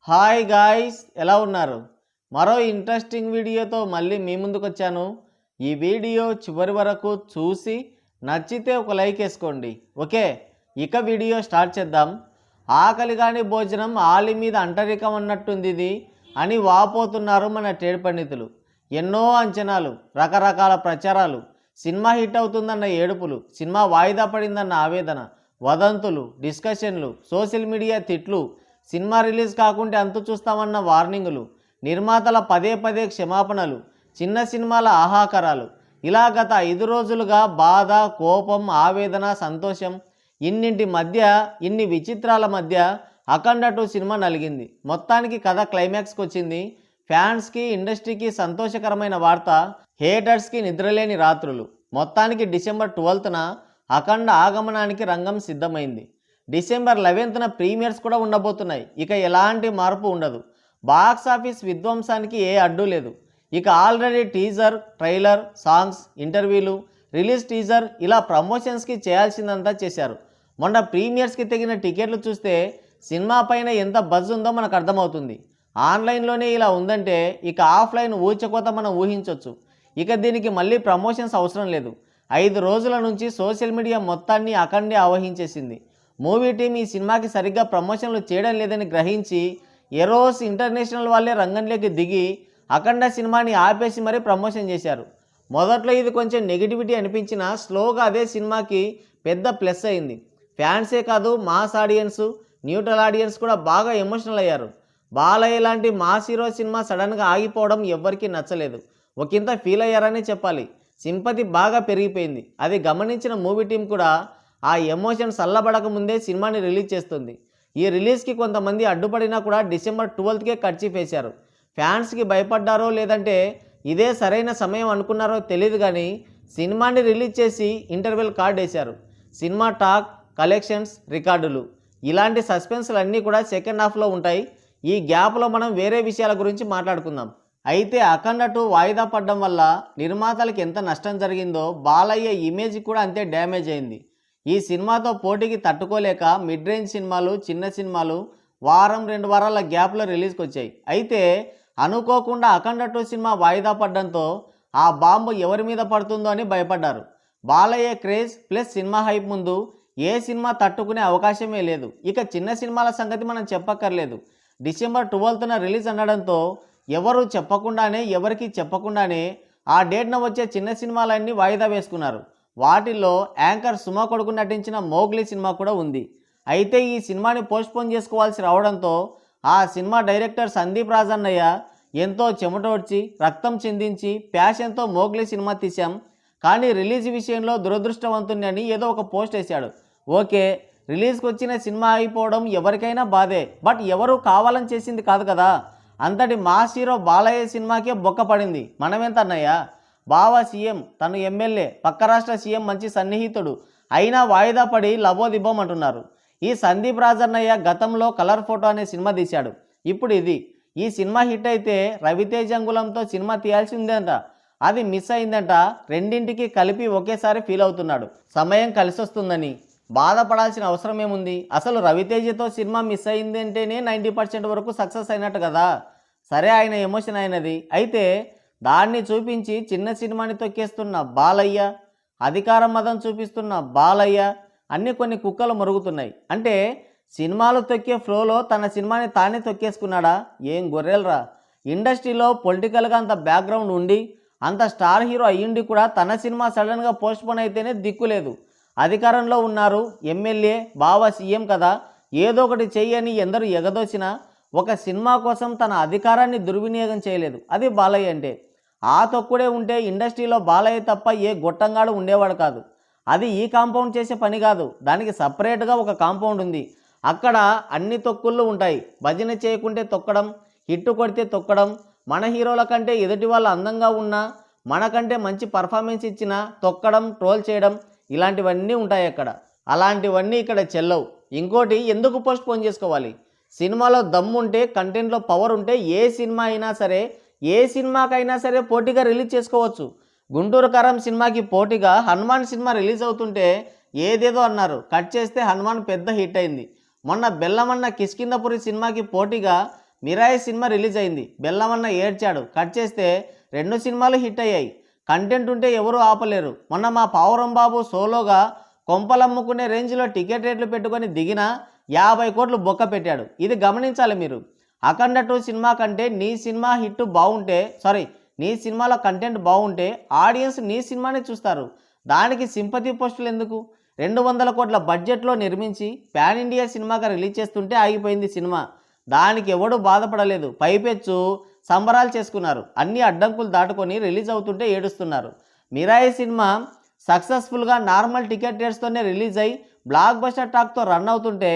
Hi guys, ఎలా ఉన్నారు? మరో ఇంట్రెస్టింగ్ వీడియోతో మళ్ళీ మీ ముందుకు వచ్చాను. ఈ వీడియో చివరి వరకు చూసి నచ్చితే ఒక లైక్ వేసుకోండి. ఓకే, ఇక వీడియో స్టార్ట్ చేద్దాం. ఆకలి కాని భోజనం ఆలి మీద అంటరికం అన్నట్టుంది ఇది అని వాపోతున్నారు మన ట్రేడ్ పండితులు. ఎన్నో అంచనాలు, రకరకాల ప్రచారాలు, సినిమా హిట్ అవుతుందన్న ఏడుపులు, సినిమా వాయిదా పడిందన్న ఆవేదన, వదంతులు, డిస్కషన్లు, సోషల్ మీడియా తిట్లు, సినిమా రిలీజ్ కాకుంటే అంతు చూస్తామన్న వార్నింగులు, నిర్మాతల పదే పదే క్షమాపణలు, చిన్న సినిమాల ఆహాకారాలు, ఇలా గత 5 రోజులుగా బాధ, కోపం, ఆవేదన, సంతోషం, ఇన్నింటి మధ్య, ఇన్ని విచిత్రాల మధ్య అఖండ 2 సినిమా నలిగింది. మొత్తానికి కథ క్లైమాక్స్కి వచ్చింది. ఫ్యాన్స్కి, ఇండస్ట్రీకి సంతోషకరమైన వార్త, హేటర్స్కి నిద్రలేని రాత్రులు. మొత్తానికి డిసెంబర్ 12న అఖండ ఆగమనానికి రంగం సిద్ధమైంది. డిసెంబర్ 11న ప్రీమియర్స్ కూడా ఉండబోతున్నాయి. ఇక ఎలాంటి మార్పు ఉండదు. బాక్స్ ఆఫీస్ విధ్వంసానికి ఏ అడ్డు లేదు. ఇక ఆల్రెడీ టీజర్, ట్రైలర్, సాంగ్స్, ఇంటర్వ్యూలు, రిలీజ్ టీజర్, ఇలా ప్రమోషన్స్కి చేయాల్సిందంతా చేశారు. మొన్న ప్రీమియర్స్కి తగిన టికెట్లు చూస్తే సినిమా పైన ఎంత బజ్ ఉందో మనకు అర్థమవుతుంది. ఆన్లైన్లోనే ఇలా ఉందంటే ఇక ఆఫ్లైన్ ఊచకోత మనం ఊహించవచ్చు. ఇక దీనికి మళ్ళీ ప్రమోషన్స్ అవసరం లేదు. 5 రోజుల నుంచి సోషల్ మీడియా మొత్తాన్ని అఖండే ఆవహించేసింది. మూవీ టీం ఈ సినిమాకి సరిగ్గా ప్రమోషన్లు చేయడం లేదని గ్రహించి ఎరోస్ ఇంటర్నేషనల్ వాళ్ళే రంగంలోకి దిగి అఖండ సినిమాని ఆపేసి మరీ ప్రమోషన్ చేశారు. మొదట్లో ఇది కొంచెం నెగిటివిటీ అనిపించినా స్లోగా అదే సినిమాకి పెద్ద ప్లస్ అయింది. ఫ్యాన్సే కాదు, మాస్ ఆడియన్స్, న్యూట్రల్ ఆడియన్స్ కూడా బాగా ఎమోషనల్ అయ్యారు. బాలయ్య లాంటి మాస్ హీరో సినిమా సడన్గా ఆగిపోవడం ఎవ్వరికీ నచ్చలేదు. ఒకంత ఫీల్ అయ్యారని చెప్పాలి. సింపతి బాగా పెరిగిపోయింది. అది గమనించిన మూవీ టీం కూడా ఆ ఎమోషన్ చల్లబడక ముందే సినిమాని రిలీజ్ చేస్తుంది. ఈ రిలీజ్కి కొంతమంది అడ్డుపడినా కూడా డిసెంబర్ 12కే కర్చీఫ్ వేశారు. ఫ్యాన్స్కి భయపడ్డారో లేదంటే ఇదే సరైన సమయం అనుకున్నారో తెలియదు కానీ సినిమాని రిలీజ్ చేసి ఇంటర్వెల్ కార్డ్ వేశారు. సినిమా టాక్, కలెక్షన్స్, రికార్డులు, ఇలాంటి సస్పెన్స్లు అన్నీ కూడా సెకండ్ హాఫ్లో ఉంటాయి. ఈ గ్యాప్లో మనం వేరే విషయాల గురించి మాట్లాడుకుందాం. అయితే అఖండ 2 వాయిదా పడడం వల్ల నిర్మాతలకు ఎంత నష్టం జరిగిందో బాలయ్య ఇమేజ్ కూడా అంతే డ్యామేజ్ అయింది. ఈ సినిమాతో పోటీకి తట్టుకోలేక మిడ్ రేంజ్ సినిమాలు, చిన్న సినిమాలు వారం 2 వారాల గ్యాప్లో రిలీజ్కి వచ్చాయి. అయితే అనుకోకుండా అఖండ 2 సినిమా వాయిదా పడడంతో ఆ బాంబు ఎవరి మీద పడుతుందో అని భయపడ్డారు. Balayya craze plus cinema hype ముందు ఏ సినిమా తట్టుకునే అవకాశమే లేదు. ఇక చిన్న సినిమాల సంగతి మనం చెప్పక్కర్లేదు. డిసెంబర్ 12న రిలీజ్ అనడంతో ఎవరికి చెప్పకుండానే ఆ డేట్న వచ్చే చిన్న సినిమాలన్నీ వాయిదా వేసుకున్నారు. వాటిల్లో యాంకర్ సుమ కొడుకు నటించిన మోగ్లీ సినిమా కూడా ఉంది. అయితే ఈ సినిమాని పోస్ట్పోన్ చేసుకోవాల్సి రావడంతో ఆ సినిమా డైరెక్టర్ సందీప్ రాజన్నయ్య ఎంతో చెమటోడ్చి, రక్తం చిందించి, ప్యాషన్తో మోగ్లీ సినిమా తీశాం, కానీ రిలీజ్ విషయంలో దురదృష్టవంతుని అని ఏదో ఒక పోస్ట్ వేశాడు. ఓకే, రిలీజ్కి వచ్చిన సినిమా అయిపోవడం ఎవరికైనా బాధే. బట్ ఎవరు కావాలని చేసింది కాదు కదా. అంతటి మాస్ హీరో బాలయ్య సినిమాకే బొక్క పడింది. మనమెంత అన్నయ్య? బావ సీఎం, తను ఎమ్మెల్యే, పక్క రాష్ట్ర సీఎం మంచి సన్నిహితుడు అయినా వాయిదా పడి లబోదిబ్బం అంటున్నారు. ఈ సందీప్ రాజన్నయ్య గతంలో కలర్ ఫోటో అనే సినిమా తీశాడు. ఇప్పుడు ఇది. ఈ సినిమా హిట్ అయితే రవితేజ అంగుళంతో సినిమా తీయాల్సిందేంట, అది మిస్ అయిందంట. రెండింటికి కలిపి ఒకేసారి ఫీల్ అవుతున్నాడు. సమయం కలిసొస్తుందని బాధపడాల్సిన అవసరం ఏముంది? అసలు రవితేజతో సినిమా మిస్ అయిందంటేనే 90% వరకు సక్సెస్ అయినట్టు కదా. సరే, ఆయన ఎమోషన్ అయినది. అయితే దాన్ని చూపించి చిన్న సినిమాని తొక్కేస్తున్న బాలయ్య, అధికార మదం చూపిస్తున్న బాలయ్య, అన్నీ కొన్ని కుక్కలు మరుగుతున్నాయి. అంటే సినిమాలు తొక్కే ఫ్లోలో తన సినిమాని తానే తొక్కేసుకున్నాడా? ఏం గొర్రెలరా! ఇండస్ట్రీలో పొలిటికల్గా అంత బ్యాక్గ్రౌండ్ ఉండి, అంత స్టార్ హీరో అయ్యుండి కూడా తన సినిమా సడన్గా పోస్ట్పోన్ అయితేనే దిక్కులేదు. అధికారంలో ఉన్నారు, ఎమ్మెల్యే, బావ సీఎం కదా, ఏదో ఒకటి చెయ్యని ఎందరు ఎగదోసినా ఒక సినిమా కోసం తన అధికారాన్ని దుర్వినియోగం చేయలేదు. అది బాలయ్య అంటే. ఆ తొక్కుడే ఉంటే ఇండస్ట్రీలో బాలయ్య తప్ప ఏ గొట్టంగాడు ఉండేవాడు కాదు. అది ఈ కాంపౌండ్ చేసే పని కాదు. దానికి సపరేట్గా ఒక కాంపౌండ్ ఉంది. అక్కడ అన్ని తొక్కుళ్ళు ఉంటాయి. భజన చేయకుంటే తొక్కడం, హిట్టు కొడితే తొక్కడం, మన హీరోల కంటే ఎదుటి వాళ్ళు అందంగా ఉన్నా, మనకంటే మంచి పర్ఫార్మెన్స్ ఇచ్చినా తొక్కడం, ట్రోల్ చేయడం, ఇలాంటివన్నీ ఉంటాయి అక్కడ. అలాంటివన్నీ ఇక్కడ చెల్లవు. ఇంకోటి, ఎందుకు పోస్ట్పోన్ చేసుకోవాలి? సినిమాలో దమ్ముంటే, కంటెంట్లో పవర్ ఉంటే ఏ సినిమాకైనా సరే పోటీగా రిలీజ్ చేసుకోవచ్చు. గుంటూరు కారం సినిమాకి పోటీగా హనుమాన్ సినిమా రిలీజ్ అవుతుంటే ఏదేదో అన్నారు. కట్ చేస్తే హనుమాన్ పెద్ద హిట్ అయింది. మొన్న బెల్లమన్న కిష్కిందపురి సినిమాకి పోటీగా మిరాయి సినిమా రిలీజ్ అయింది, బెల్లమన్న ఏడ్చాడు, కట్ చేస్తే 2 సినిమాలు హిట్ అయ్యాయి. కంటెంట్ ఉంటే ఎవరూ ఆపలేరు. మొన్న మా పావురం బాబు సోలోగా కొంపలమ్ముకునే రేంజ్లో టికెట్ రేట్లు పెట్టుకొని దిగిన 50 కోట్లు బొక్క పెట్టాడు. ఇది గమనించాలి మీరు. అఖండ 2 సినిమా కంటే నీ సినిమా హిట్ బాగుంటే నీ సినిమాలో కంటెంట్ బాగుంటే ఆడియన్స్ నీ సినిమాని చూస్తారు. దానికి సింపతి పోస్టులు ఎందుకు? 200 కోట్ల బడ్జెట్లో నిర్మించి పాన్ ఇండియా సినిమాగా రిలీజ్ చేస్తుంటే ఆగిపోయింది సినిమా. దానికి ఎవడూ బాధపడలేదు, పైపెచ్చు సంబరాలు చేసుకున్నారు. అన్ని అడ్డంకులు దాటుకొని రిలీజ్ అవుతుంటే ఏడుస్తున్నారు. మిరాయి సినిమా సక్సెస్ఫుల్గా నార్మల్ టికెట్ రేట్స్తోనే రిలీజ్ అయ్యి బ్లాక్ బస్టర్ టాక్తో రన్ అవుతుంటే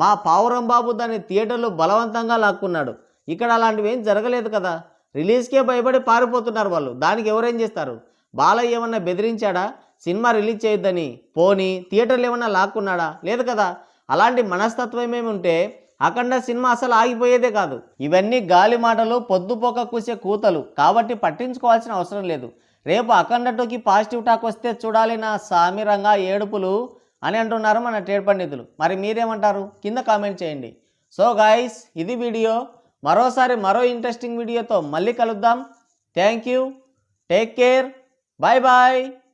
మా పావురం బాబు దాన్ని థియేటర్లో బలవంతంగా లాక్కున్నాడు. ఇక్కడ అలాంటివి ఏం జరగలేదు కదా. రిలీజ్కే భయపడి పారిపోతున్నారు వాళ్ళు. దానికి ఎవరేం చేస్తారు? బాలయ్య ఏమన్నా బెదిరించాడా సినిమా రిలీజ్ చేయొద్దని? పోనీ థియేటర్లు ఏమన్నా లాక్కున్నాడా? లేదు కదా. అలాంటి మనస్తత్వం ఏమి ఉంటే అఖండ సినిమా అసలు ఆగిపోయేదే కాదు. ఇవన్నీ గాలి మాటలు, పొద్దుపోక కూసే కూతలు కాబట్టి పట్టించుకోవాల్సిన అవసరం లేదు. రేపు అఖండ 2కి పాజిటివ్ టాక్ వస్తే చూడాలి నా సామిరంగా ఏడుపులు అని అంటున్నారు మన ట్రేడ్ పండితులు. మరి మీరేమంటారు? కింద కామెంట్ చేయండి. సో గాయ్స్, ఇది వీడియో. మరోసారి మరో ఇంట్రెస్టింగ్ వీడియోతో మళ్ళీ కలుద్దాం. Thank you, take care, bye bye.